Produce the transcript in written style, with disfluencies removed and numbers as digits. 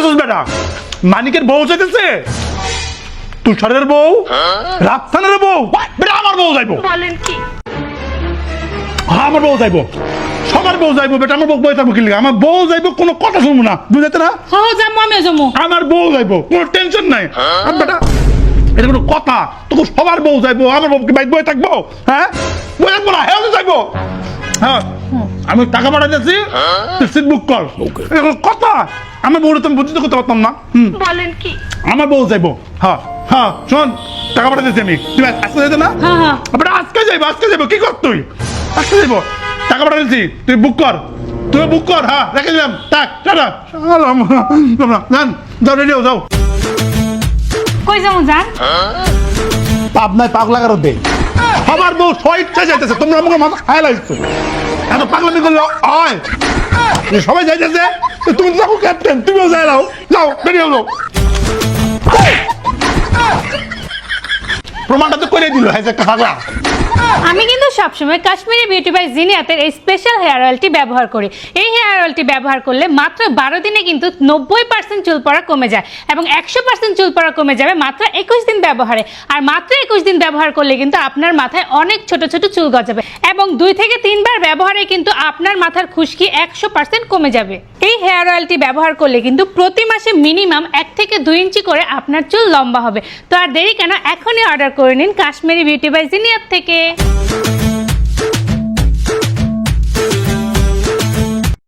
চাইতেছিস বেটা? মানিকের বউ চাইতেছে, তুষারের বউ, রাফসানের বউ, বেটা আমার বউ যাইবো। বলেন কি? হ্যাঁ আমার বউ যাইবো, সবার বউ যাইবো বেটা। আমার বউ বই থাকবো কি লিগা? আমার বউ যাইবো, কোনো কথা শুনবো না, বুঝাইতে না? হ্যাঁ যাবো, আমিও যাবো। আমার বউ যাইবো, কোনো টেনশন নাই। আর বেটা এটা কোনো কথা? তোকে সবার বউ যাইবো, আমার বউ কি বাইক বই থাকবো? হ্যাঁ বই থাকবো না, হ্যাঁ যাইবো। হ্যাঁ আমি টাকা পাঠাইতেছি, তুই সিট বুক কর। এটা কোনো কথা? আমার বউটা তুমি বুঝতে করতে পারতাম না? বলেন কি? আমার বউ যাইবো। হ্যাঁ হ্যাঁ শোন, টাকা পাঠাইতেছি আমি, তুই আজকে যাইতে না? হ্যাঁ হ্যাঁ বেটা আজকে যাইবো, আজকে যাইবো। কি কর তুই? আজকে যাইবো, টাকা পাঠাইছি, তুই বুক কর, তুই বুক কর। হ্যাঁ রেখে দিলাম, টাক টাটা। যান, যাও রেডি হও, যাও। কই যাবো জান? পাবনায় পাগলা কারো দে, সবার বউ স্বইচ্ছা যাইতেছে, তোমরা আমাকে মাথা খায় লাগছো। এত পাগলামি করলে হয়? সবাই যাইতেছে, তুমি তো দেখো ক্যাপ্টেন, তুমিও যাই যাও, যাও রেডি হও, যাও। প্রমাণটা তো করে দিল, হ্যাঁ একটা পাগলা। আমি কিন্তু সবসময় কাশ্মীরি বিউটি বাই জিনিয়াতের এই স্পেশাল হেয়ার অয়েলটি ব্যবহার করি। এই হেয়ার অয়েলটি ব্যবহার করলে মাত্র 12 দিনে কিন্তু 90% চুল পড়া কমে যায় এবং 100% চুল পড়া কমে যাবে মাত্র 21 দিন ব্যবহারে। আর মাত্র 21 দিন ব্যবহার করলে কিন্তু আপনার মাথায় অনেক ছোট ছোট চুল গজাবে এবং 2 থেকে 3 বার ব্যবহারে কিন্তু আপনার মাথার খুশকি 100% কমে যাবে। এই হেয়ার অয়েলটি ব্যবহার করলে কিন্তু প্রতি মাসে মিনিমাম 1 থেকে 2 ইঞ্চি করে আপনার চুল লম্বা হবে। তো আর দেরি কেন, এখনই অর্ডার করে নিন কাশ্মীরি বিউটি বাই জিনিয়াত থেকে।